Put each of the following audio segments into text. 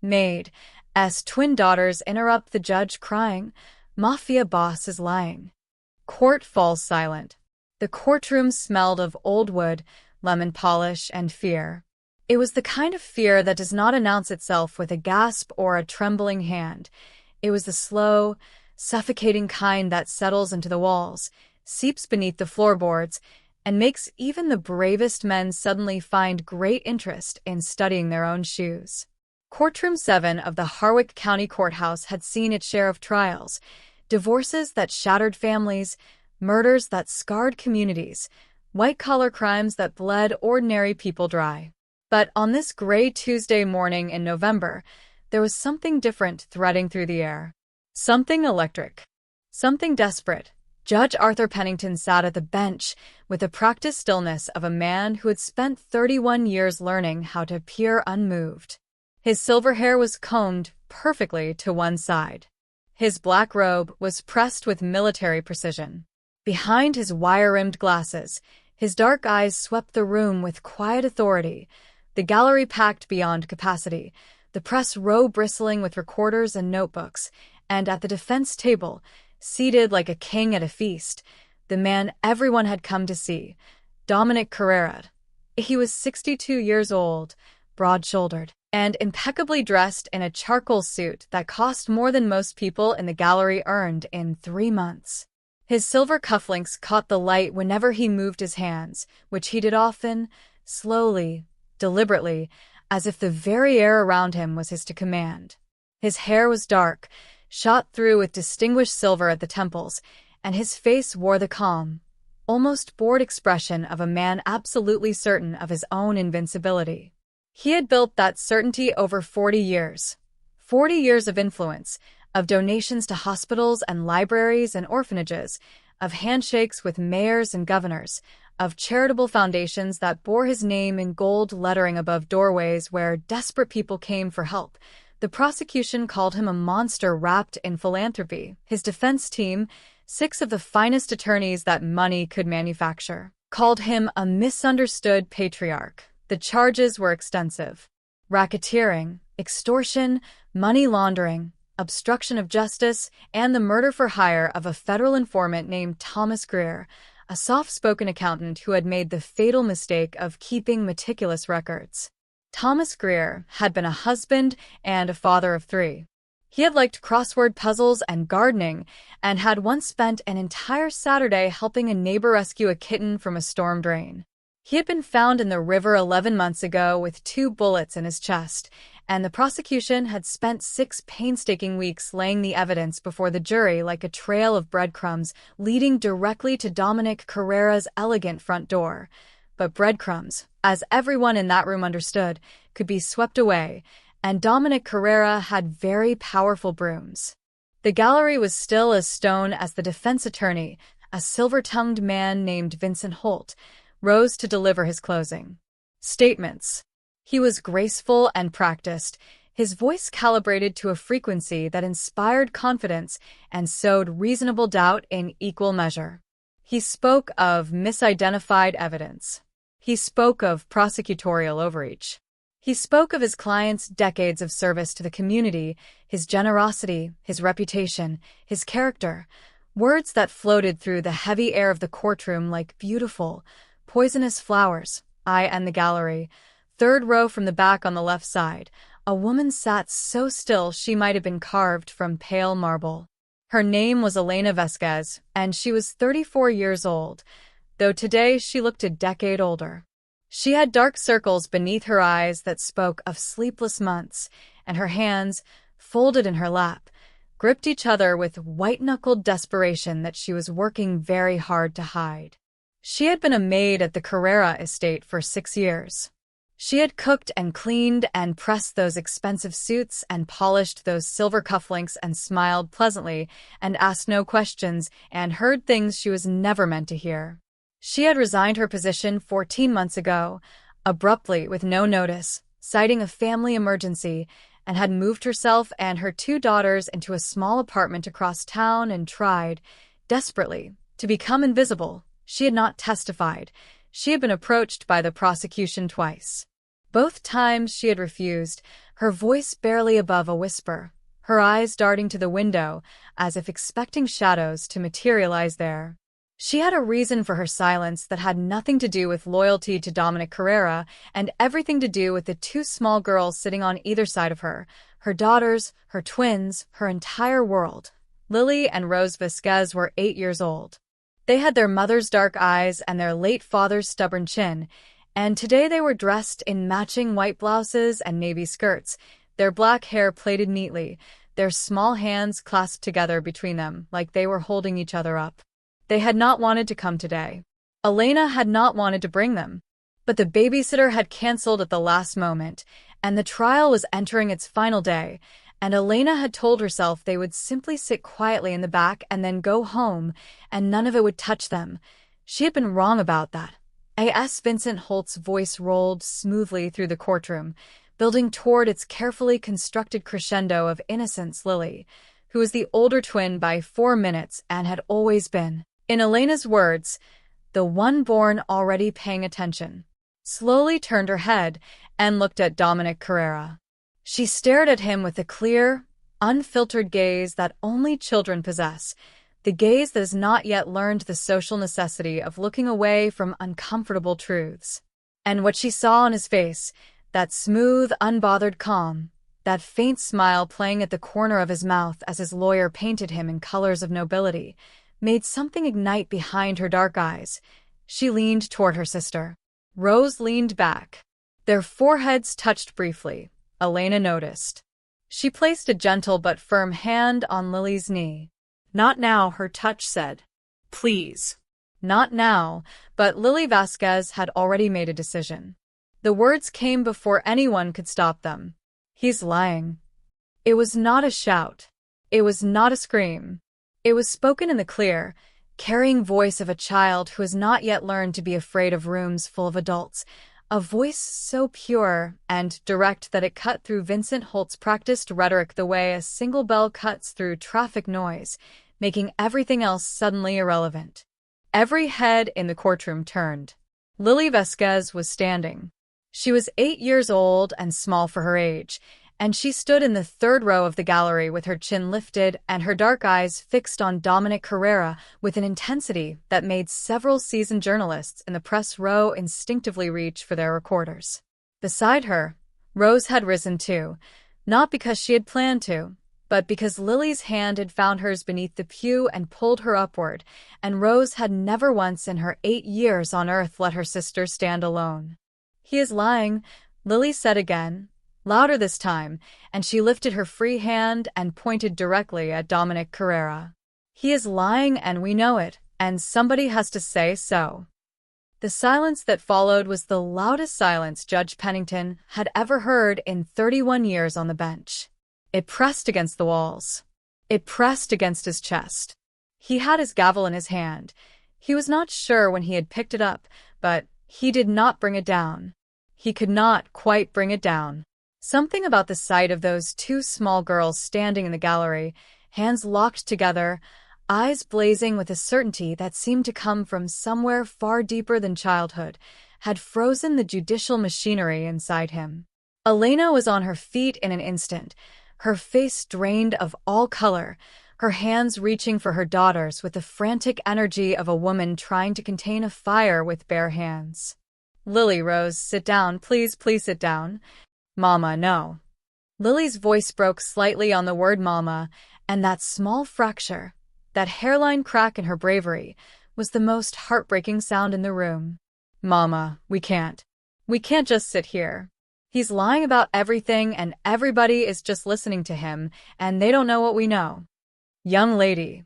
Maid's twin daughters interrupt the judge crying, "Mafia Boss is lying." Court falls silent. The courtroom smelled of old wood, lemon polish, and fear. It was the kind of fear that does not announce itself with a gasp or a trembling hand. It was the slow, suffocating kind that settles into the walls, seeps beneath the floorboards, and makes even the bravest men suddenly find great interest in studying their own shoes. Courtroom 7 of the Harwick County Courthouse had seen its share of trials, divorces that shattered families, murders that scarred communities, white-collar crimes that bled ordinary people dry. But on this gray Tuesday morning in November, there was something different threading through the air. Something electric. Something desperate. Judge Arthur Pennington sat at the bench with the practiced stillness of a man who had spent 31 years learning how to appear unmoved. His silver hair was combed perfectly to one side. His black robe was pressed with military precision. Behind his wire-rimmed glasses, his dark eyes swept the room with quiet authority, the gallery packed beyond capacity, the press row bristling with recorders and notebooks, and at the defense table, seated like a king at a feast, the man everyone had come to see, Dominic Carrera. He was 62 years old, broad-shouldered, and impeccably dressed in a charcoal suit that cost more than most people in the gallery earned in 3 months. His silver cufflinks caught the light whenever he moved his hands, which he did often, slowly, deliberately, as if the very air around him was his to command. His hair was dark, shot through with distinguished silver at the temples, and his face wore the calm, almost bored expression of a man absolutely certain of his own invincibility. He had built that certainty over 40 years. 40 years of influence, of donations to hospitals and libraries and orphanages, of handshakes with mayors and governors, of charitable foundations that bore his name in gold lettering above doorways where desperate people came for help. The prosecution called him a monster wrapped in philanthropy. His defense team, 6 of the finest attorneys that money could manufacture, called him a misunderstood patriarch. The charges were extensive: racketeering, extortion, money laundering, obstruction of justice, and the murder for hire of a federal informant named Thomas Greer, a soft-spoken accountant who had made the fatal mistake of keeping meticulous records. Thomas Greer had been a husband and a father of 3. He had liked crossword puzzles and gardening, and had once spent an entire Saturday helping a neighbor rescue a kitten from a storm drain. He had been found in the river 11 months ago with 2 bullets in his chest, and the prosecution had spent 6 painstaking weeks laying the evidence before the jury like a trail of breadcrumbs leading directly to Dominic Carrera's elegant front door. But breadcrumbs, as everyone in that room understood, could be swept away, and Dominic Carrera had very powerful brooms. The gallery was still as stone as the defense attorney, a silver-tongued man named Vincent Holt, rose to deliver his closing statements. He was graceful and practiced, his voice calibrated to a frequency that inspired confidence and sowed reasonable doubt in equal measure. He spoke of misidentified evidence. He spoke of prosecutorial overreach. He spoke of his client's decades of service to the community, his generosity, his reputation, his character, words that floated through the heavy air of the courtroom like beautiful, poisonous flowers. I and the gallery, 3rd row from the back on the left side, a woman sat so still she might have been carved from pale marble. Her name was Elena Vesquez, and she was 34 years old, though today she looked a decade older. She had dark circles beneath her eyes that spoke of sleepless months, and her hands, folded in her lap, gripped each other with white-knuckled desperation that she was working very hard to hide. She had been a maid at the Carrera estate for 6 years. She had cooked and cleaned and pressed those expensive suits and polished those silver cufflinks and smiled pleasantly and asked no questions and heard things she was never meant to hear. She had resigned her position 14 months ago, abruptly with no notice, citing a family emergency, and had moved herself and her 2 daughters into a small apartment across town and tried, desperately, to become invisible. She had not testified. She had been approached by the prosecution twice. Both times she had refused, her voice barely above a whisper, her eyes darting to the window, as if expecting shadows to materialize there. She had a reason for her silence that had nothing to do with loyalty to Dominic Carrera and everything to do with the two small girls sitting on either side of her, her daughters, her twins, her entire world. Lily and Rose Vasquez were 8 years old. They had their mother's dark eyes and their late father's stubborn chin, and today they were dressed in matching white blouses and navy skirts, their black hair plaited neatly, their small hands clasped together between them like they were holding each other up. They had not wanted to come today. Elena had not wanted to bring them. But the babysitter had canceled at the last moment, and the trial was entering its final day, and Elena had told herself they would simply sit quietly in the back and then go home, and none of it would touch them. She had been wrong about that. A.S. Vincent Holt's voice rolled smoothly through the courtroom, building toward its carefully constructed crescendo of innocence. Lily, who was the older twin by 4 minutes and had always been, in Elena's words, the one born already paying attention, slowly turned her head and looked at Dominic Carrera. She stared at him with a clear, unfiltered gaze that only children possess, the gaze that has not yet learned the social necessity of looking away from uncomfortable truths. And what she saw on his face, that smooth, unbothered calm, that faint smile playing at the corner of his mouth as his lawyer painted him in colors of nobility, made something ignite behind her dark eyes. She leaned toward her sister. Rose leaned back. Their foreheads touched briefly, Elena noticed. She placed a gentle but firm hand on Lily's knee. "Not now," her touch said. "Please." Not now, but Lily Vasquez had already made a decision. The words came before anyone could stop them. "He's lying." It was not a shout. It was not a scream. It was spoken in the clear, carrying voice of a child who has not yet learned to be afraid of rooms full of adults, a voice so pure and direct that it cut through Vincent Holt's practiced rhetoric the way a single bell cuts through traffic noise, making everything else suddenly irrelevant. Every head in the courtroom turned. Lily Vasquez was standing. She was 8 years old and small for her age, and she stood in the third row of the gallery with her chin lifted and her dark eyes fixed on Dominic Carrera with an intensity that made several seasoned journalists in the press row instinctively reach for their recorders. Beside her, Rose had risen too, not because she had planned to, but because Lily's hand had found hers beneath the pew and pulled her upward, and Rose had never once in her 8 years on earth let her sister stand alone. "He is lying," Lily said again, louder this time, and she lifted her free hand and pointed directly at Dominic Carrera. "He is lying and we know it, and somebody has to say so." The silence that followed was the loudest silence Judge Pennington had ever heard in 31 years on the bench. It pressed against the walls. It pressed against his chest. He had his gavel in his hand. He was not sure when he had picked it up, but he did not bring it down. He could not quite bring it down. Something about the sight of those two small girls standing in the gallery, hands locked together, eyes blazing with a certainty that seemed to come from somewhere far deeper than childhood, had frozen the judicial machinery inside him. Elena was on her feet in an instant, her face drained of all color, her hands reaching for her daughters with the frantic energy of a woman trying to contain a fire with bare hands. "Lily, Rose, sit down, please, please sit down." "Mama, no." Lily's voice broke slightly on the word mama, and that small fracture, that hairline crack in her bravery, was the most heartbreaking sound in the room. "Mama, we can't. We can't just sit here. He's lying about everything and everybody is just listening to him, and they don't know what we know." "Young lady."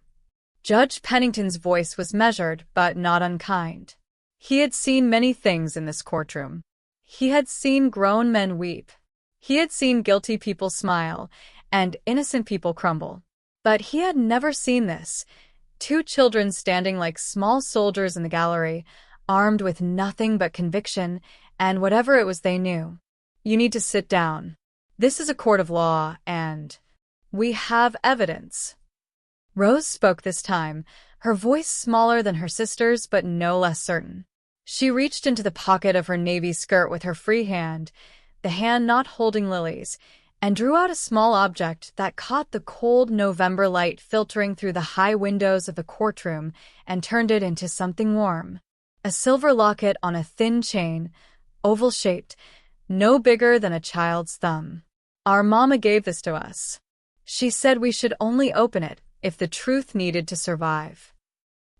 Judge Pennington's voice was measured but not unkind. He had seen many things in this courtroom. He had seen grown men weep. He had seen guilty people smile and innocent people crumble. But he had never seen this. Two children standing like small soldiers in the gallery, armed with nothing but conviction and whatever it was they knew. "You need to sit down. This is a court of law, and we have evidence." Rose spoke this time, her voice smaller than her sister's but no less certain. She reached into the pocket of her navy skirt with her free hand, the hand not holding Lily's, and drew out a small object that caught the cold November light filtering through the high windows of the courtroom and turned it into something warm. A silver locket on a thin chain, oval-shaped, no bigger than a child's thumb. Our mama gave this to us. She said we should only open it if the truth needed to survive.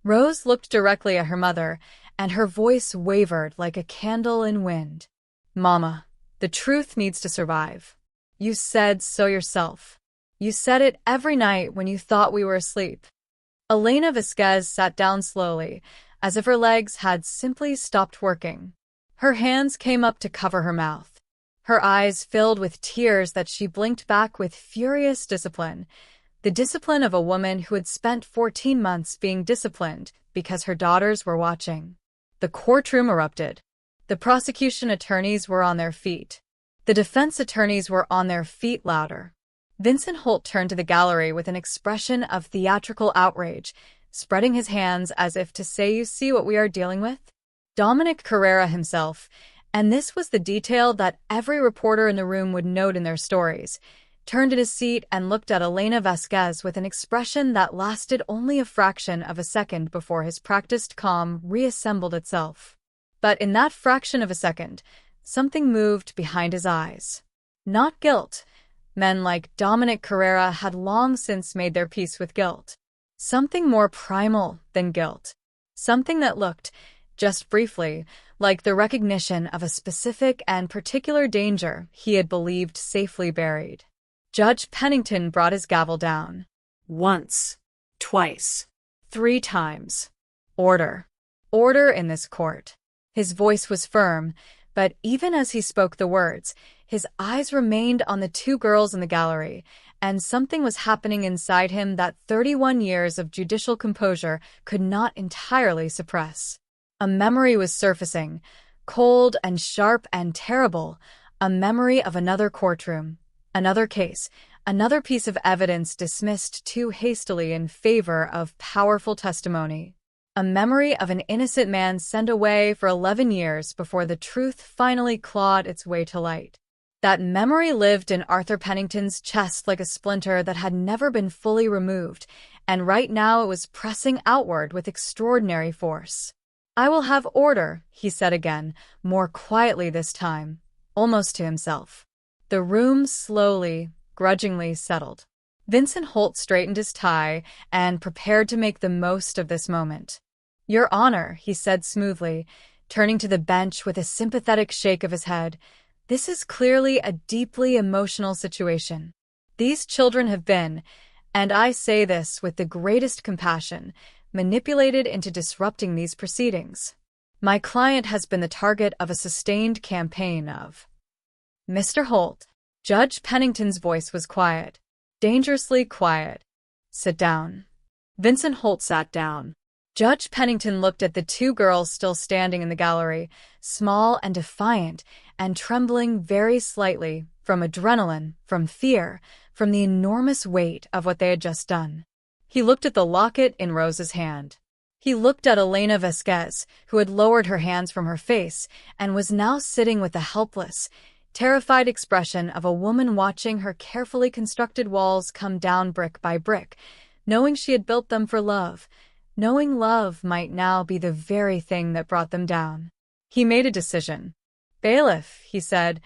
Rose looked directly at her mother, and her voice wavered like a candle in wind. Mama, the truth needs to survive. You said so yourself. You said it every night when you thought we were asleep. Elena Vasquez sat down slowly, as if her legs had simply stopped working. Her hands came up to cover her mouth. Her eyes filled with tears that she blinked back with furious discipline. The discipline of a woman who had spent 14 months being disciplined because her daughters were watching. The courtroom erupted. The prosecution attorneys were on their feet. The defense attorneys were on their feet louder. Vincent Holt turned to the gallery with an expression of theatrical outrage, spreading his hands as if to say, "You see what we are dealing with?" Dominic Carrera himself, and this was the detail that every reporter in the room would note in their stories, turned in his seat and looked at Elena Vasquez with an expression that lasted only a fraction of a second before his practiced calm reassembled itself. But in that fraction of a second, something moved behind his eyes. Not guilt. Men like Dominic Carrera had long since made their peace with guilt. Something more primal than guilt. Something that looked, just briefly, like the recognition of a specific and particular danger he had believed safely buried. Judge Pennington brought his gavel down. Once. Twice. 3 times. Order. Order in this court. His voice was firm, but even as he spoke the words, his eyes remained on the 2 girls in the gallery, and something was happening inside him that 31 years of judicial composure could not entirely suppress. A memory was surfacing, cold and sharp and terrible, a memory of another courtroom, another case, another piece of evidence dismissed too hastily in favor of powerful testimony. A memory of an innocent man sent away for 11 years before the truth finally clawed its way to light. That memory lived in Arthur Pennington's chest like a splinter that had never been fully removed, and right now it was pressing outward with extraordinary force. "I will have order," he said again, more quietly this time, almost to himself. The room slowly, grudgingly settled. Vincent Holt straightened his tie and prepared to make the most of this moment. "Your Honor," he said smoothly, turning to the bench with a sympathetic shake of his head, "this is clearly a deeply emotional situation. These children have been, and I say this with the greatest compassion, manipulated into disrupting these proceedings. My client has been the target of a sustained campaign of—" "Mr. Holt." Judge Pennington's voice was quiet, dangerously quiet. "Sit down." Vincent Holt sat down. Judge Pennington looked at the 2 girls still standing in the gallery, small and defiant, and trembling very slightly from adrenaline, from fear, from the enormous weight of what they had just done. He looked at the locket in Rose's hand. He looked at Elena Vasquez, who had lowered her hands from her face and was now sitting with the helpless, terrified expression of a woman watching her carefully constructed walls come down brick by brick, knowing she had built them for love, knowing love might now be the very thing that brought them down. He made a decision. "Bailiff," he said,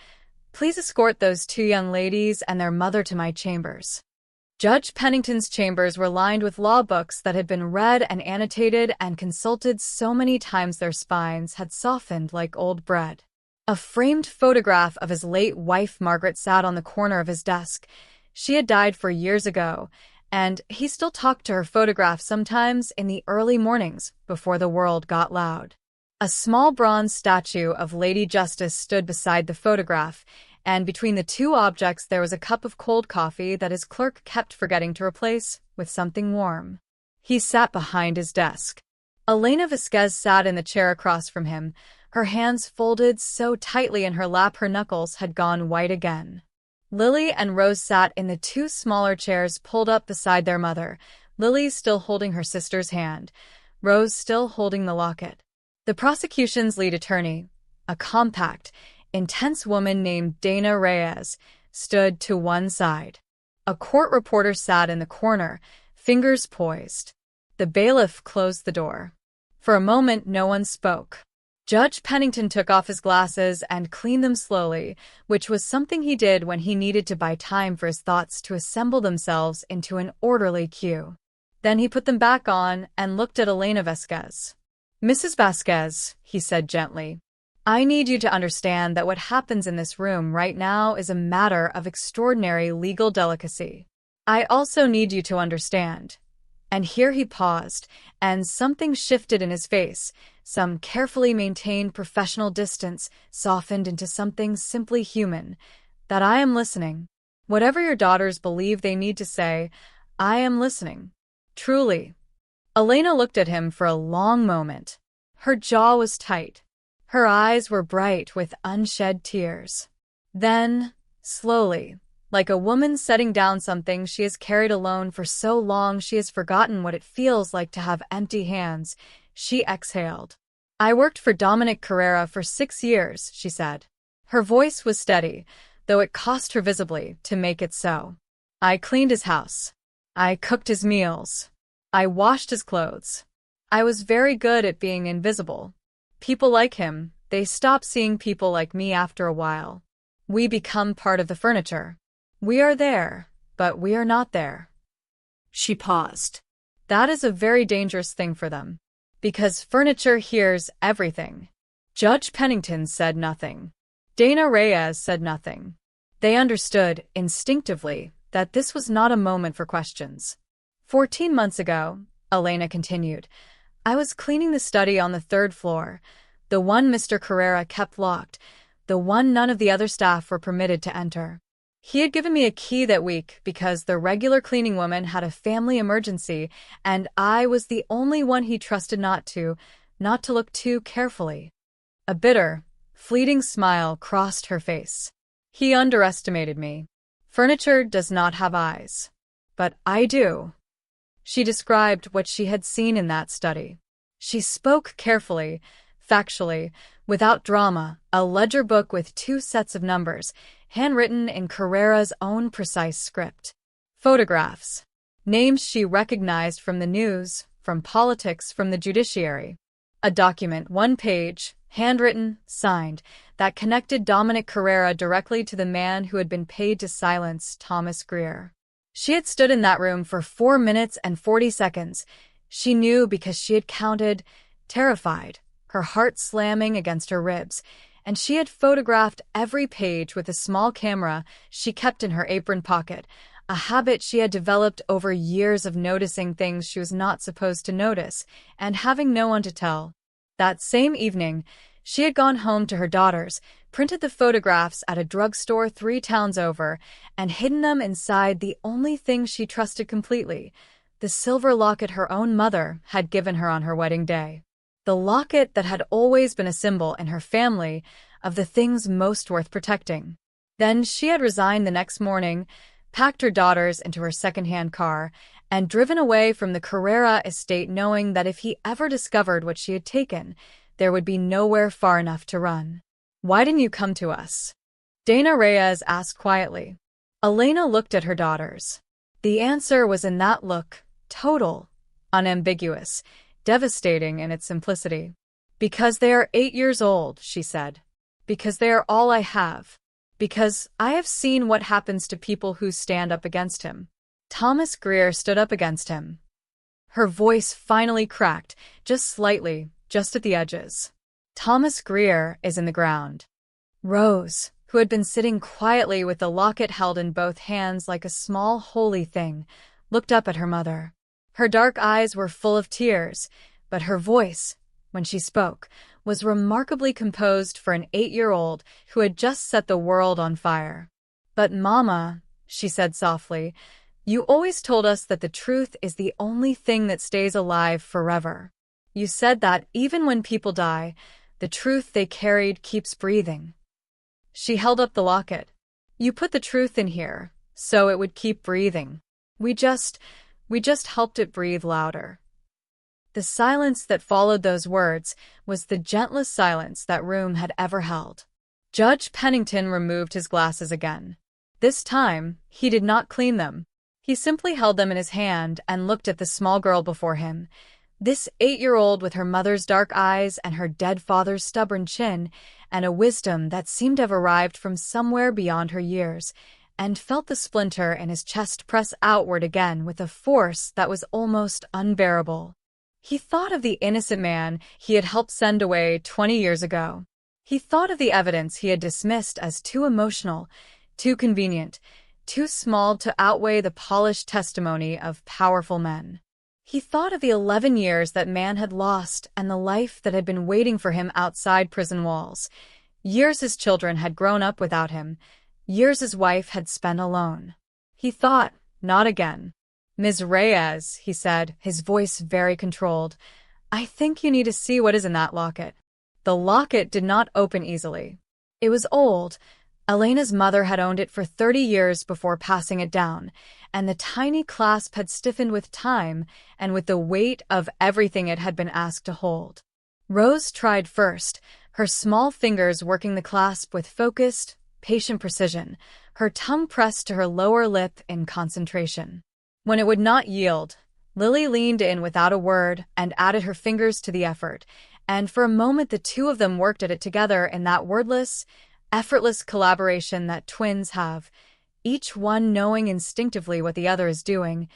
"please escort those 2 young ladies and their mother to my chambers." Judge Pennington's chambers were lined with law books that had been read and annotated and consulted so many times their spines had softened like old bread. A framed photograph of his late wife Margaret sat on the corner of his desk. She had died 4 years ago, and he still talked to her photograph sometimes in the early mornings before the world got loud. A small bronze statue of Lady Justice stood beside the photograph, and between the 2 objects there was a cup of cold coffee that his clerk kept forgetting to replace with something warm. He sat behind his desk. Elena Vasquez sat in the chair across from him, her hands folded so tightly in her lap her knuckles had gone white again. Lily and Rose sat in the 2 smaller chairs pulled up beside their mother, Lily still holding her sister's hand, Rose still holding the locket. The prosecution's lead attorney, a compact, intense woman named Dana Reyes, stood to one side. A court reporter sat in the corner, fingers poised. The bailiff closed the door. For a moment, no one spoke. Judge Pennington took off his glasses and cleaned them slowly, which was something he did when he needed to buy time for his thoughts to assemble themselves into an orderly queue. Then he put them back on and looked at Elena Vasquez. "Mrs. Vasquez," he said gently, "I need you to understand that what happens in this room right now is a matter of extraordinary legal delicacy. I also need you to understand." And here he paused, and something shifted in his face. Some carefully maintained professional distance softened into something simply human. "That I am listening. Whatever your daughters believe they need to say, I am listening. Truly." Elena looked at him for a long moment. Her jaw was tight. Her eyes were bright with unshed tears. Then, slowly, like a woman setting down something she has carried alone for so long she has forgotten what it feels like to have empty hands, she exhaled. "I worked for Dominic Carrera for 6 years," she said. Her voice was steady, though it cost her visibly to make it so. "I cleaned his house. I cooked his meals. I washed his clothes. I was very good at being invisible. People like him, they stop seeing people like me after a while. We become part of the furniture. We are there, but we are not there." She paused. "That is a very dangerous thing for them, because furniture hears everything." Judge Pennington said nothing. Dana Reyes said nothing. They understood, instinctively, that this was not a moment for questions. 14 months ago, Elena continued, I was cleaning the study on the 3rd floor, the one Mr. Carrera kept locked, the one none of the other staff were permitted to enter. He had given me a key that week because the regular cleaning woman had a family emergency, and I was the only one he trusted not to look too carefully. A bitter, fleeting smile crossed her face. He underestimated me. Furniture does not have eyes. But I do. She described what she had seen in that study. She spoke carefully, factually, without drama, a ledger book with 2 sets of numbers, handwritten in Carrera's own precise script. Photographs. Names she recognized from the news, from politics, from the judiciary. A document, 1 page, handwritten, signed, that connected Dominic Carrera directly to the man who had been paid to silence Thomas Greer. She had stood in that room for 4 minutes and 40 seconds. She knew because she had counted, terrified, her heart slamming against her ribs, and she had photographed every page with a small camera she kept in her apron pocket, a habit she had developed over years of noticing things she was not supposed to notice and having no one to tell. That same evening, she had gone home to her daughters, printed the photographs at a drugstore 3 towns over, and hidden them inside the only thing she trusted completely, the silver locket her own mother had given her on her wedding day. The locket that had always been a symbol in her family of the things most worth protecting. Then she had resigned the next morning, packed her daughters into her second-hand car, and driven away from the Carrera estate knowing that if he ever discovered what she had taken, there would be nowhere far enough to run. "Why didn't you come to us?" Dana Reyes asked quietly. Elena looked at her daughters. The answer was in that look, total, unambiguous, devastating in its simplicity. "Because they are 8 years old," she said. "Because they are all I have. Because I have seen what happens to people who stand up against him." Thomas Greer stood up against him. Her voice finally cracked, just slightly, just at the edges. "Thomas Greer is in the ground." Rose, who had been sitting quietly with the locket held in both hands like a small holy thing, looked up at her mother. Her dark eyes were full of tears, but her voice, when she spoke, was remarkably composed for an 8-year-old who had just set the world on fire. "But Mama," she said softly, "you always told us that the truth is the only thing that stays alive forever. You said that even when people die, the truth they carried keeps breathing." She held up the locket. "You put the truth in here, so it would keep breathing. We just helped it breathe louder." The silence that followed those words was the gentlest silence that room had ever held. Judge Pennington removed his glasses again. This time, he did not clean them. He simply held them in his hand and looked at the small girl before him. This 8-year-old with her mother's dark eyes and her dead father's stubborn chin, and a wisdom that seemed to have arrived from somewhere beyond her years, and felt the splinter in his chest press outward again with a force that was almost unbearable. He thought of the innocent man he had helped send away 20 years ago. He thought of the evidence he had dismissed as too emotional, too convenient, too small to outweigh the polished testimony of powerful men. He thought of the 11 years that man had lost and the life that had been waiting for him outside prison walls. Years his children had grown up without him, years his wife had spent alone. He thought, not again. "Ms. Reyes," he said, his voice very controlled, "I think you need to see what is in that locket." The locket did not open easily. It was old. Elena's mother had owned it for 30 years before passing it down, and the tiny clasp had stiffened with time and with the weight of everything it had been asked to hold. Rose tried first, her small fingers working the clasp with focused, patient precision, her tongue pressed to her lower lip in concentration. When it would not yield, Lily leaned in without a word and added her fingers to the effort, and for a moment the two of them worked at it together in that wordless, effortless collaboration that twins have, each one knowing instinctively what the other is doing,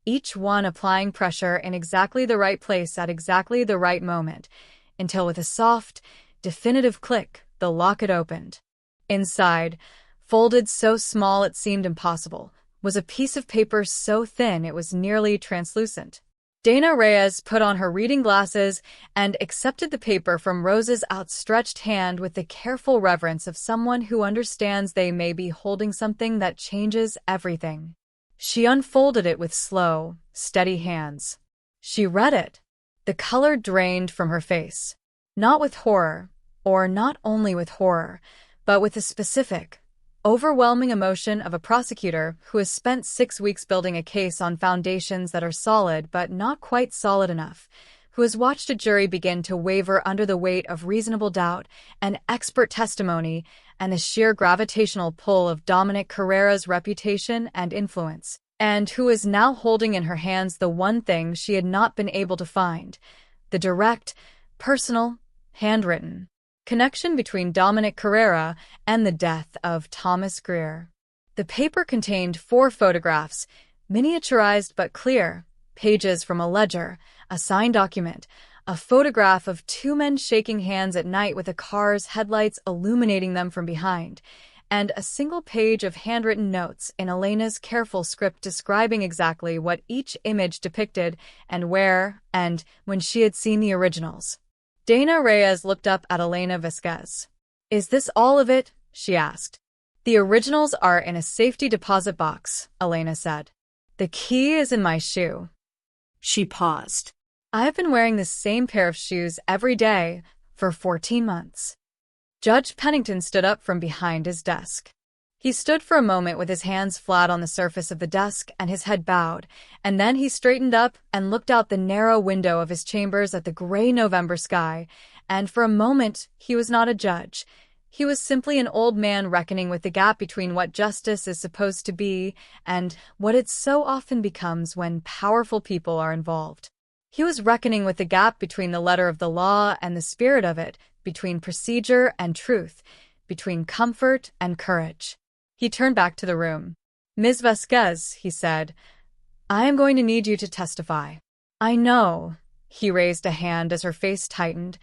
each one applying pressure in exactly the right place at exactly the right moment, until with a soft, definitive click, the locket opened. Inside, folded so small it seemed impossible, was a piece of paper so thin it was nearly translucent. Dana Reyes put on her reading glasses and accepted the paper from Rose's outstretched hand with the careful reverence of someone who understands they may be holding something that changes everything. She unfolded it with slow, steady hands. She read it. The color drained from her face. Not with horror, or not only with horror, but with a specific, overwhelming emotion of a prosecutor who has spent 6 weeks building a case on foundations that are solid but not quite solid enough, who has watched a jury begin to waver under the weight of reasonable doubt and expert testimony and the sheer gravitational pull of Dominic Carrera's reputation and influence, and who is now holding in her hands the one thing she had not been able to find, the direct, personal, handwritten connection between Dominic Carrera and the death of Thomas Greer. The paper contained 4 photographs, miniaturized but clear, pages from a ledger, a signed document, a photograph of 2 men shaking hands at night with a car's headlights illuminating them from behind, and a single page of handwritten notes in Elena's careful script describing exactly what each image depicted and where and when she had seen the originals. Dana Reyes looked up at Elena Vasquez. "Is this all of it?" she asked. "The originals are in a safety deposit box," Elena said. "The key is in my shoe." She paused. "I've been wearing the same pair of shoes every day for 14 months. Judge Pennington stood up from behind his desk. He stood for a moment with his hands flat on the surface of the desk and his head bowed, and then he straightened up and looked out the narrow window of his chambers at the gray November sky, and for a moment he was not a judge. He was simply an old man reckoning with the gap between what justice is supposed to be and what it so often becomes when powerful people are involved. He was reckoning with the gap between the letter of the law and the spirit of it, between procedure and truth, between comfort and courage. He turned back to the room. "Ms. Vasquez," he said, "I am going to need you to testify. I know," he raised a hand as her face tightened,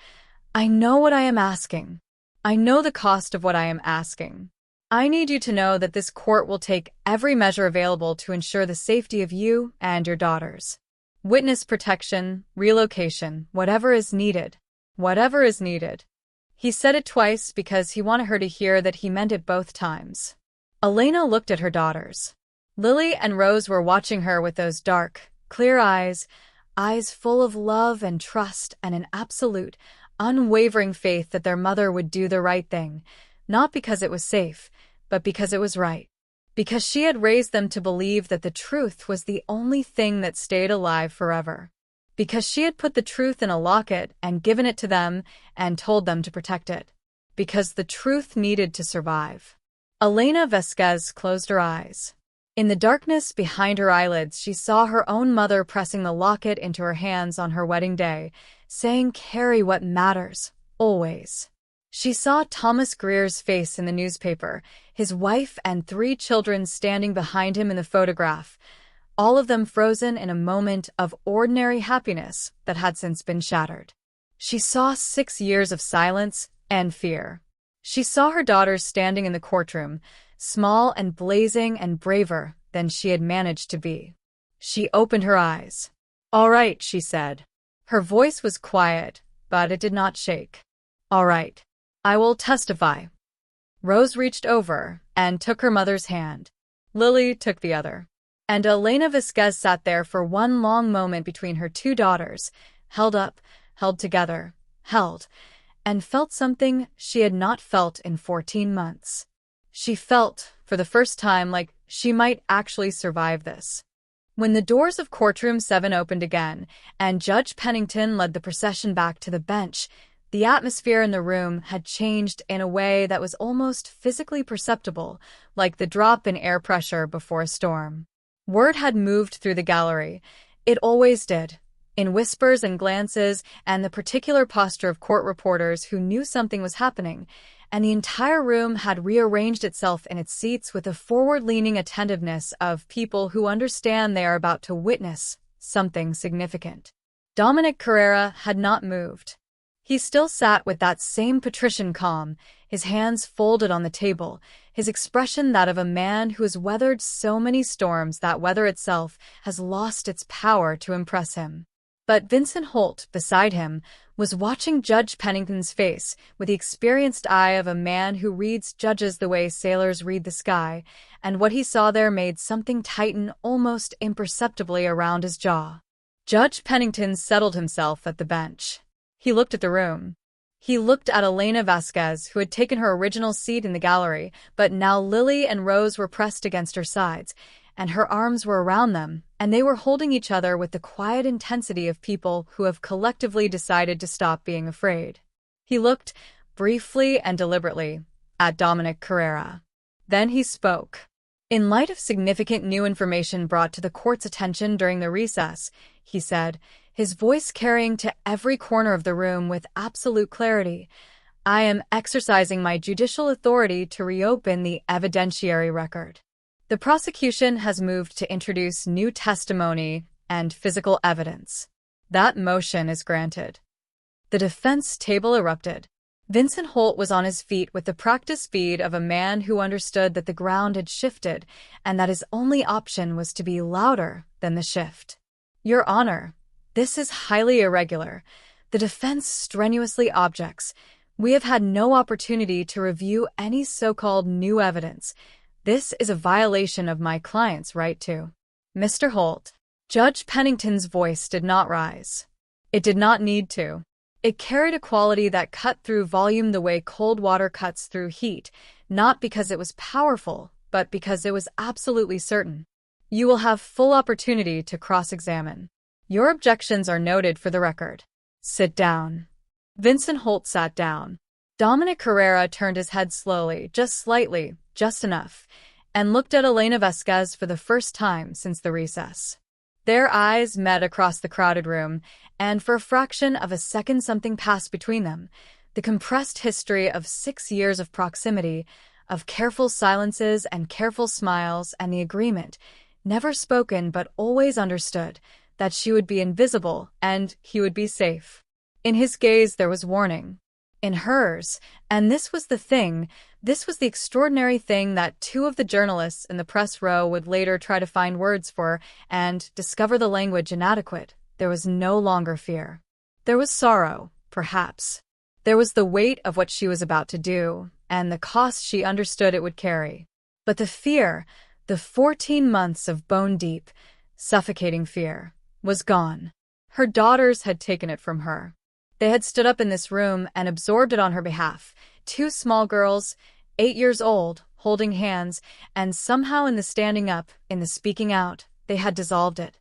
"I know what I am asking. I know the cost of what I am asking. I need you to know that this court will take every measure available to ensure the safety of you and your daughters. Witness protection, relocation, whatever is needed. Whatever is needed." He said it twice because he wanted her to hear that he meant it both times. Elena looked at her daughters. Lily and Rose were watching her with those dark, clear eyes, eyes full of love and trust and an absolute, unwavering faith that their mother would do the right thing, not because it was safe, but because it was right. Because she had raised them to believe that the truth was the only thing that stayed alive forever. Because she had put the truth in a locket and given it to them and told them to protect it. Because the truth needed to survive. Elena Vasquez closed her eyes. In the darkness behind her eyelids, she saw her own mother pressing the locket into her hands on her wedding day, saying, "Carry what matters, always." She saw Thomas Greer's face in the newspaper, his wife and 3 children standing behind him in the photograph, all of them frozen in a moment of ordinary happiness that had since been shattered. She saw 6 years of silence and fear. She saw her daughters standing in the courtroom, small and blazing and braver than she had managed to be. She opened her eyes. "All right," she said. Her voice was quiet, but it did not shake. "All right. I will testify." Rose reached over and took her mother's hand. Lily took the other. And Elena Vasquez sat there for one long moment between her 2 daughters, held up, held together, held, and felt something she had not felt in 14 months. She felt, for the first time, like she might actually survive this. When the doors of courtroom 7 opened again, and Judge Pennington led the procession back to the bench, the atmosphere in the room had changed in a way that was almost physically perceptible, like the drop in air pressure before a storm. Word had moved through the gallery. It always did, in whispers and glances and the particular posture of court reporters who knew something was happening, and the entire room had rearranged itself in its seats with a forward-leaning attentiveness of people who understand they are about to witness something significant. Dominic Carrera had not moved. He still sat with that same patrician calm, his hands folded on the table, his expression that of a man who has weathered so many storms that weather itself has lost its power to impress him. But Vincent Holt, beside him, was watching Judge Pennington's face with the experienced eye of a man who reads judges the way sailors read the sky, and what he saw there made something tighten almost imperceptibly around his jaw. Judge Pennington settled himself at the bench. He looked at the room. He looked at Elena Vasquez, who had taken her original seat in the gallery, but now Lily and Rose were pressed against her sides, and her arms were around them, and they were holding each other with the quiet intensity of people who have collectively decided to stop being afraid. He looked, briefly and deliberately, at Dominic Carrera. Then he spoke. In light of significant new information brought to the court's attention during the recess, he said, his voice carrying to every corner of the room with absolute clarity, "I am exercising my judicial authority to reopen the evidentiary record. The prosecution has moved to introduce new testimony and physical evidence. That motion is granted." The defense table erupted. Vincent Holt was on his feet with the practiced speed of a man who understood that the ground had shifted and that his only option was to be louder than the shift. "Your Honor, this is highly irregular. The defense strenuously objects. We have had no opportunity to review any so-called new evidence. This is a violation of my client's right to." "Mr. Holt." Judge Pennington's voice did not rise. It did not need to. It carried a quality that cut through volume the way cold water cuts through heat, not because it was powerful, but because it was absolutely certain. "You will have full opportunity to cross-examine. Your objections are noted for the record. Sit down." Vincent Holt sat down. Dominic Carrera turned his head slowly, just slightly, just enough, and looked at Elena Vasquez for the first time since the recess. Their eyes met across the crowded room, and for a fraction of a second something passed between them, the compressed history of 6 years of proximity, of careful silences and careful smiles, and the agreement, never spoken but always understood, that she would be invisible and he would be safe. In his gaze there was warning. In hers, and this was the extraordinary thing that 2 of the journalists in the press row would later try to find words for and discover the language inadequate, there was no longer fear. There was sorrow, perhaps. There was the weight of what she was about to do, and the cost she understood it would carry. But the fear, the 14 months of bone-deep, suffocating fear, was gone. Her daughters had taken it from her. They had stood up in this room and absorbed it on her behalf. 2 small girls, 8 years old, holding hands, and somehow in the standing up, in the speaking out, they had dissolved it.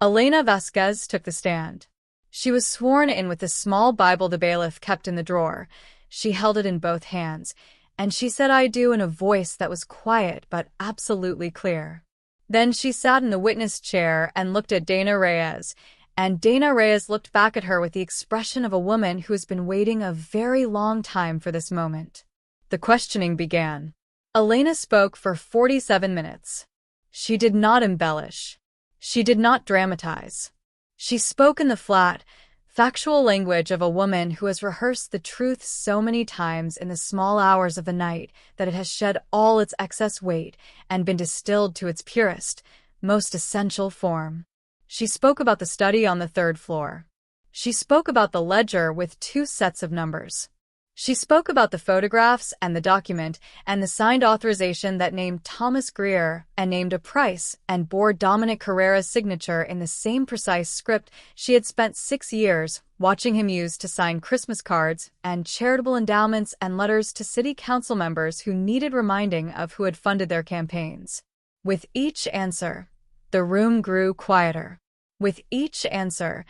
Elena Vasquez took the stand. She was sworn in with the small Bible the bailiff kept in the drawer. She held it in both hands, and she said "I do" in a voice that was quiet but absolutely clear. Then she sat in the witness chair and looked at Dana Reyes, and Dana Reyes looked back at her with the expression of a woman who has been waiting a very long time for this moment. The questioning began. Elena spoke for 47 minutes. She did not embellish. She did not dramatize. She spoke in the flat, factual language of a woman who has rehearsed the truth so many times in the small hours of the night that it has shed all its excess weight and been distilled to its purest, most essential form. She spoke about the study on the third floor. She spoke about the ledger with 2 sets of numbers. She spoke about the photographs and the document and the signed authorization that named Thomas Greer and named a price and bore Dominic Carrera's signature in the same precise script she had spent 6 years watching him use to sign Christmas cards and charitable endowments and letters to city council members who needed reminding of who had funded their campaigns. With each answer, the room grew quieter. With each answer,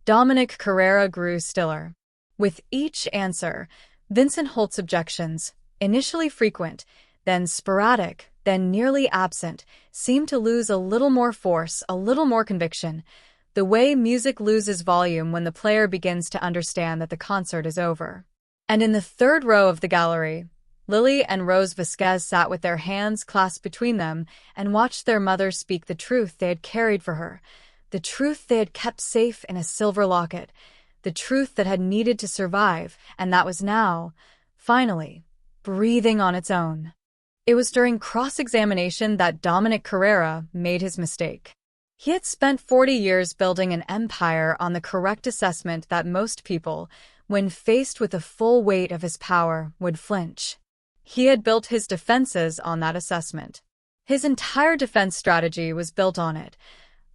Dominic Carrera grew stiller. With each answer, Vincent Holt's objections, initially frequent, then sporadic, then nearly absent, seemed to lose a little more force, a little more conviction, the way music loses volume when the player begins to understand that the concert is over. And in the third row of the gallery, Lily and Rose Vasquez sat with their hands clasped between them and watched their mother speak the truth they had carried for her, the truth they had kept safe in a silver locket, the truth that had needed to survive, and that was now, finally, breathing on its own. It was during cross-examination that Dominic Carrera made his mistake. He had spent 40 years building an empire on the correct assessment that most people, when faced with the full weight of his power, would flinch. He had built his defenses on that assessment. His entire defense strategy was built on it,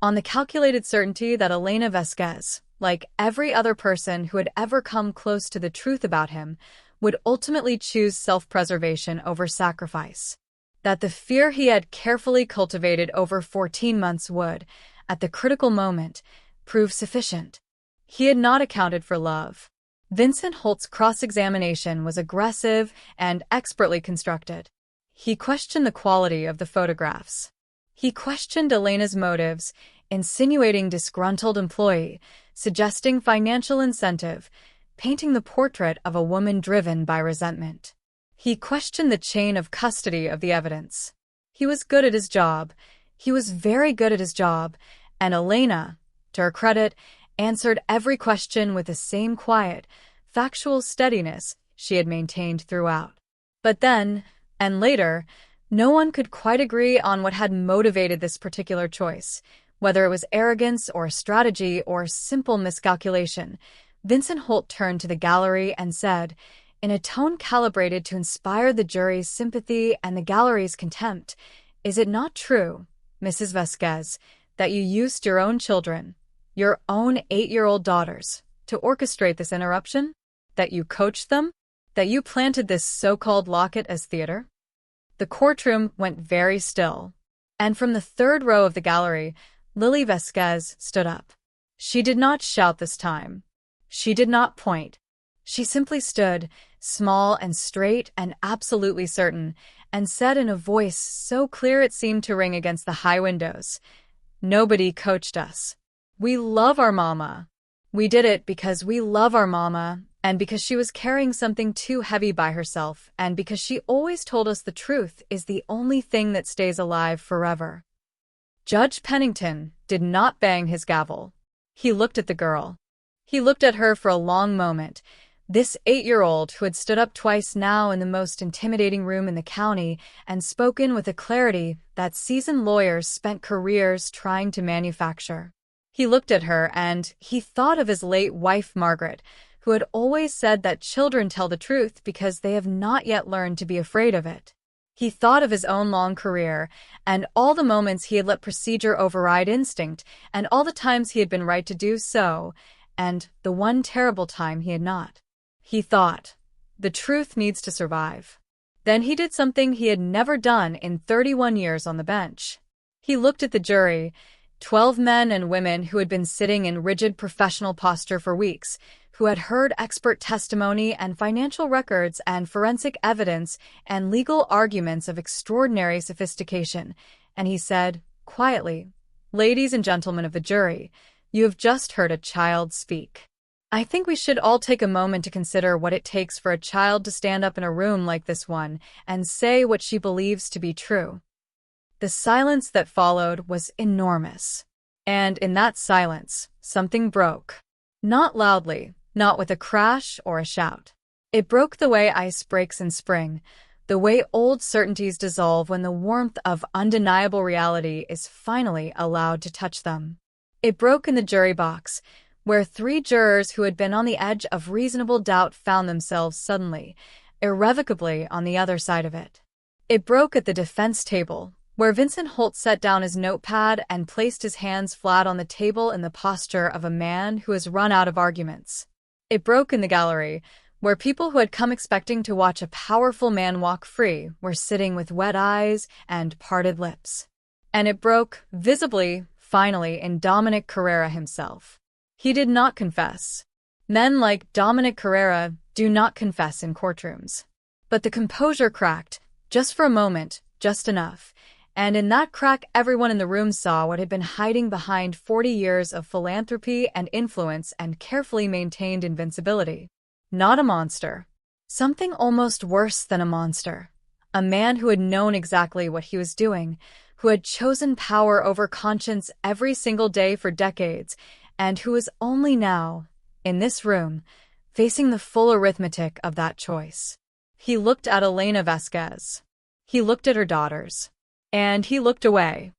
on the calculated certainty that Elena Vasquez, like every other person who had ever come close to the truth about him, would ultimately choose self-preservation over sacrifice. That the fear he had carefully cultivated over 14 months would, at the critical moment, prove sufficient. He had not accounted for love. Vincent Holt's cross-examination was aggressive and expertly constructed. He questioned the quality of the photographs. He questioned Elena's motives, insinuating disgruntled employee, suggesting financial incentive, painting the portrait of a woman driven by resentment. He questioned the chain of custody of the evidence. He was good at his job. He was very good at his job, and Elena, to her credit, answered every question with the same quiet, factual steadiness she had maintained throughout. But then, and later, no one could quite agree on what had motivated this particular choice, whether it was arrogance or strategy or simple miscalculation. Vincent Holt turned to the gallery and said, in a tone calibrated to inspire the jury's sympathy and the gallery's contempt, "Is it not true, Mrs. Vasquez, that you used your own children, your own 8-year-old daughters, to orchestrate this interruption? That you coached them? That you planted this so-called Locket as theater?" The courtroom went very still, and from the third row of the gallery, Lily Vasquez stood up. She did not shout this time. She did not point. She simply stood, small and straight and absolutely certain, and said in a voice so clear it seemed to ring against the high windows, "Nobody coached us. We love our mama. We did it because we love our mama, and because she was carrying something too heavy by herself, and because she always told us the truth is the only thing that stays alive forever." Judge Pennington did not bang his gavel. He looked at the girl. He looked at her for a long moment, this 8-year-old who had stood up twice now in the most intimidating room in the county and spoken with a clarity that seasoned lawyers spent careers trying to manufacture. He looked at her and he thought of his late wife Margaret, who had always said that children tell the truth because they have not yet learned to be afraid of it. He thought of his own long career, and all the moments he had let procedure override instinct, and all the times he had been right to do so, and the one terrible time he had not. He thought, the truth needs to survive. Then he did something he had never done in 31 years on the bench. He looked at the jury, 12 men and women who had been sitting in rigid professional posture for weeks, who had heard expert testimony and financial records and forensic evidence and legal arguments of extraordinary sophistication, and he said, quietly, "Ladies and gentlemen of the jury, you have just heard a child speak. I think we should all take a moment to consider what it takes for a child to stand up in a room like this one and say what she believes to be true." The silence that followed was enormous. And in that silence, something broke. Not loudly, not with a crash or a shout. It broke the way ice breaks in spring, the way old certainties dissolve when the warmth of undeniable reality is finally allowed to touch them. It broke in the jury box, where 3 jurors who had been on the edge of reasonable doubt found themselves suddenly, irrevocably on the other side of it. It broke at the defense table, where Vincent Holt set down his notepad and placed his hands flat on the table in the posture of a man who has run out of arguments. It broke in the gallery, where people who had come expecting to watch a powerful man walk free were sitting with wet eyes and parted lips. And it broke, visibly, finally, in Dominic Carrera himself. He did not confess. Men like Dominic Carrera do not confess in courtrooms. But the composure cracked, just for a moment, just enough. And in that crack, everyone in the room saw what had been hiding behind 40 years of philanthropy and influence and carefully maintained invincibility. Not a monster. Something almost worse than a monster. A man who had known exactly what he was doing, who had chosen power over conscience every single day for decades, and who was only now, in this room, facing the full arithmetic of that choice. He looked at Elena Vasquez. He looked at her daughters. And he looked away.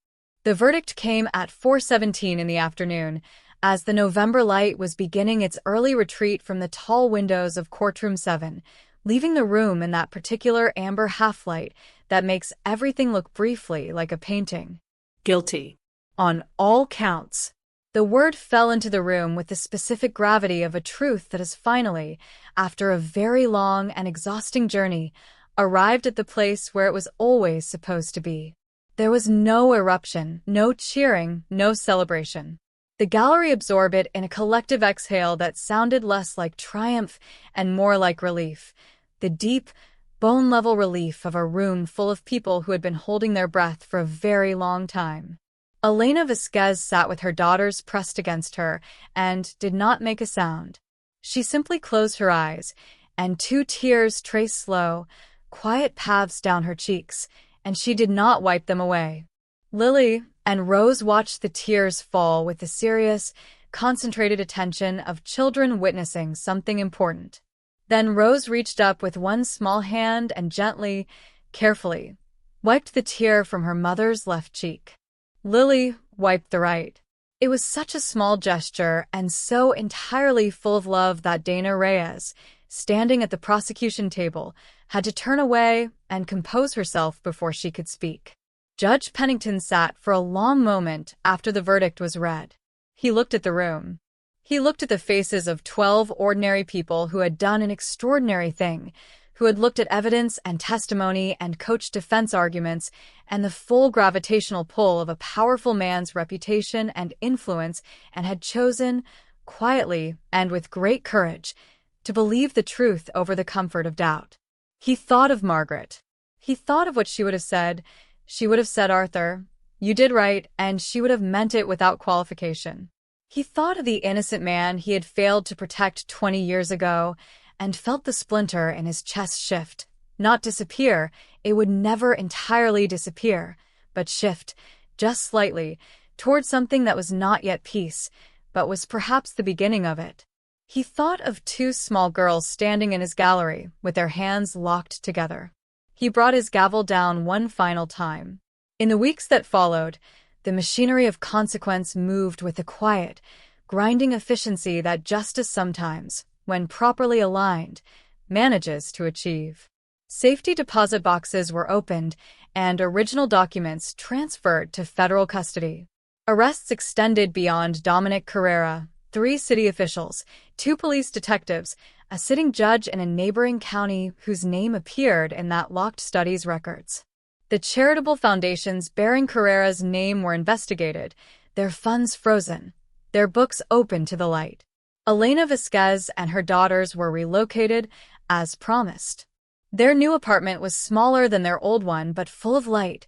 The verdict came at 4:17 in the afternoon, as the November light was beginning its early retreat from the tall windows of courtroom 7, leaving the room in that particular amber half-light that makes everything look briefly like a painting. Guilty. On all counts. The word fell into the room with the specific gravity of a truth that has finally, after a very long and exhausting journey, arrived at the place where it was always supposed to be. There was no eruption, no cheering, no celebration. The gallery absorbed it in a collective exhale that sounded less like triumph and more like relief. The deep, bone-level relief of a room full of people who had been holding their breath for a very long time. Elena Vasquez sat with her daughters pressed against her and did not make a sound. She simply closed her eyes, and 2 tears traced slow, quiet paths down her cheeks, and she did not wipe them away. Lily and Rose watched the tears fall with the serious, concentrated attention of children witnessing something important. Then Rose reached up with one small hand and gently, carefully, wiped the tear from her mother's left cheek. Lily wiped the right. It was such a small gesture and so entirely full of love that Dana Reyes, standing at the prosecution table, had to turn away and compose herself before she could speak. Judge Pennington sat for a long moment after the verdict was read. He looked at the room. He looked at the faces of 12 ordinary people who had done an extraordinary thing, who had looked at evidence and testimony and coached defense arguments and the full gravitational pull of a powerful man's reputation and influence, and had chosen, quietly and with great courage, to believe the truth over the comfort of doubt. He thought of Margaret. He thought of what she would have said. She would have said, "Arthur, you did right," and she would have meant it without qualification. He thought of the innocent man he had failed to protect 20 years ago, and felt the splinter in his chest shift. Not disappear, it would never entirely disappear, but shift, just slightly, toward something that was not yet peace, but was perhaps the beginning of it. He thought of 2 small girls standing in his gallery, with their hands locked together. He brought his gavel down one final time. In the weeks that followed, the machinery of consequence moved with a quiet, grinding efficiency that justice sometimes, when properly aligned, manages to achieve. Safety deposit boxes were opened and original documents transferred to federal custody. Arrests extended beyond Dominic Carrera, 3 city officials, 2 police detectives, a sitting judge in a neighboring county whose name appeared in that locked study's records. The charitable foundations bearing Carrera's name were investigated, their funds frozen, their books open to the light. Elena Vasquez and her daughters were relocated, as promised. Their new apartment was smaller than their old one, but full of light.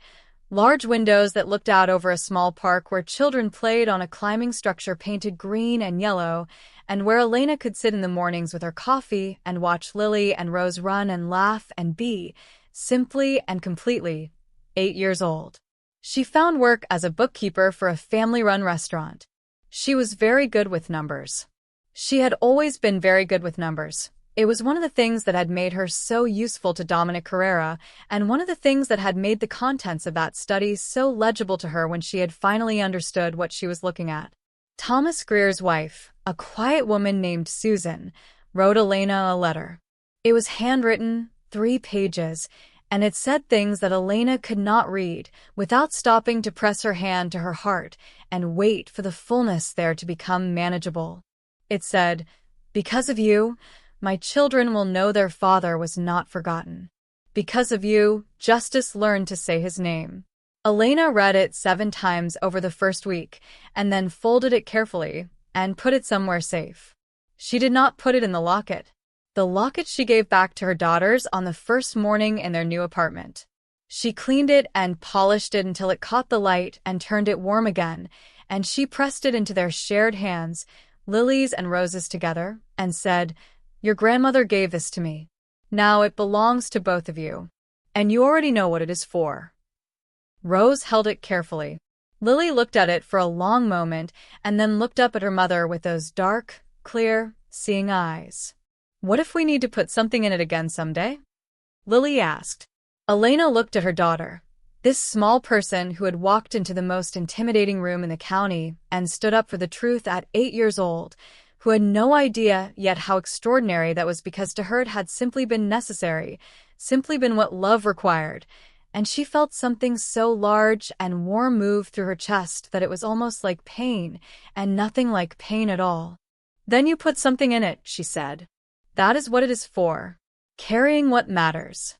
Large windows that looked out over a small park where children played on a climbing structure painted green and yellow, and where Elena could sit in the mornings with her coffee and watch Lily and Rose run and laugh and be, simply and completely, 8 years old. She found work as a bookkeeper for a family-run restaurant. She was very good with numbers. She had always been very good with numbers. It was one of the things that had made her so useful to Dominic Carrera, and one of the things that had made the contents of that study so legible to her when she had finally understood what she was looking at. Thomas Greer's wife, a quiet woman named Susan, wrote Elena a letter. It was handwritten, 3 pages, and it said things that Elena could not read without stopping to press her hand to her heart and wait for the fullness there to become manageable. It said, "Because of you, my children will know their father was not forgotten. Because of you, justice learned to say his name." Elena read it 7 times over the first week, and then folded it carefully and put it somewhere safe. She did not put it in the locket. The locket she gave back to her daughters on the first morning in their new apartment. She cleaned it and polished it until it caught the light and turned it warm again, and she pressed it into their shared hands, Lily's and Rose's together, and said, "Your grandmother gave this to me. Now it belongs to both of you. And you already know what it is for." Rose held it carefully. Lily looked at it for a long moment and then looked up at her mother with those dark, clear, seeing eyes. "What if we need to put something in it again someday?" Lily asked. Elena looked at her daughter. This small person who had walked into the most intimidating room in the county and stood up for the truth at 8 years old, who had no idea yet how extraordinary that was because to her it had simply been necessary, simply been what love required, and she felt something so large and warm move through her chest that it was almost like pain, and nothing like pain at all. "Then you put something in it," she said. "That is what it is for. Carrying what matters."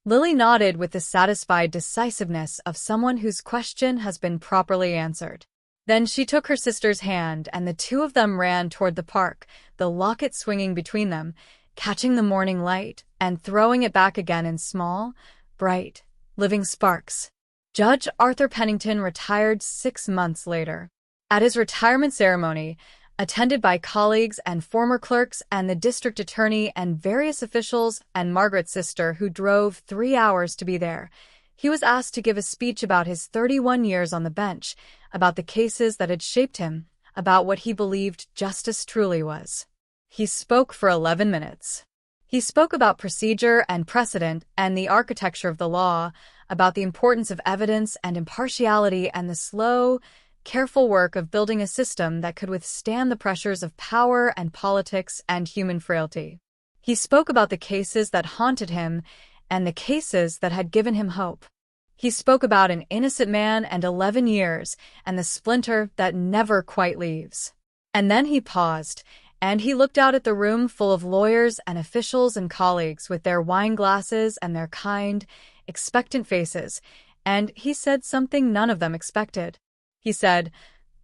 Lily nodded with the satisfied decisiveness of someone whose question has been properly answered. Then she took her sister's hand, and the 2 of them ran toward the park, the locket swinging between them, catching the morning light and throwing it back again in small, bright, living sparks. Judge Arthur Pennington retired 6 months later. At his retirement ceremony, attended by colleagues and former clerks and the district attorney and various officials and Margaret's sister who drove 3 hours to be there, he was asked to give a speech about his 31 years on the bench, about the cases that had shaped him, about what he believed justice truly was. He spoke for 11 minutes. He spoke about procedure and precedent and the architecture of the law, about the importance of evidence and impartiality and the slow, careful work of building a system that could withstand the pressures of power and politics and human frailty. He spoke about the cases that haunted him and the cases that had given him hope. He spoke about an innocent man and 11 years and the splinter that never quite leaves. And then he paused, and he looked out at the room full of lawyers and officials and colleagues with their wine glasses and their kind, expectant faces, and he said something none of them expected. He said,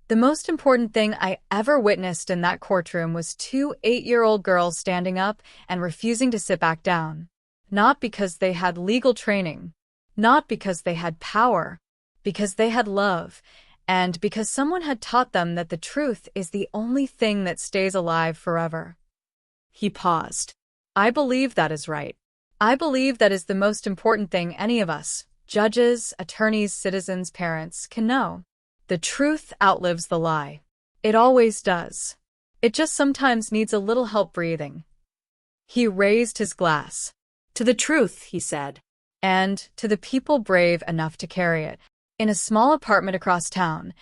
"The most important thing I ever witnessed in that courtroom was 2 8-year-old girls standing up and refusing to sit back down. Not because they had legal training, not because they had power, because they had love, and because someone had taught them that the truth is the only thing that stays alive forever." He paused. "I believe that is right. I believe that is the most important thing any of us, judges, attorneys, citizens, parents, can know. The truth outlives the lie. It always does. It just sometimes needs a little help breathing." He raised his glass. "To the truth," he said. "And to the people brave enough to carry it." In a small apartment across town,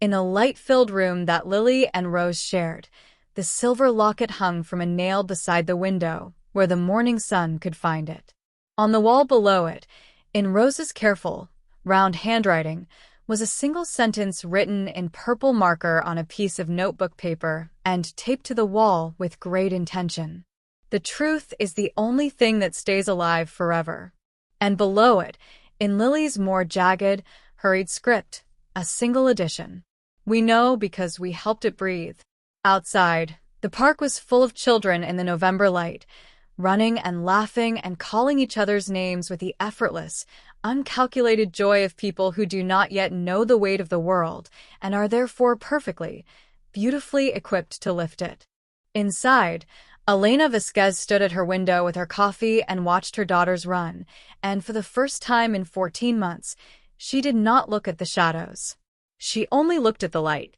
in a light-filled room that Lily and Rose shared, the silver locket hung from a nail beside the window, where the morning sun could find it. On the wall below it, in Rose's careful, round handwriting, was a single sentence written in purple marker on a piece of notebook paper and taped to the wall with great intention. "The truth is the only thing that stays alive forever." And below it, in Lily's more jagged, hurried script, a single addition. "We know because we helped it breathe." Outside, The park was full of children in the November light, running and laughing and calling each other's names with the effortless, uncalculated joy of people who do not yet know the weight of the world and are therefore perfectly, beautifully equipped to lift it. Inside, Elena Vasquez stood at her window with her coffee and watched her daughters run, and for the first time in 14 months, she did not look at the shadows. She only looked at the light.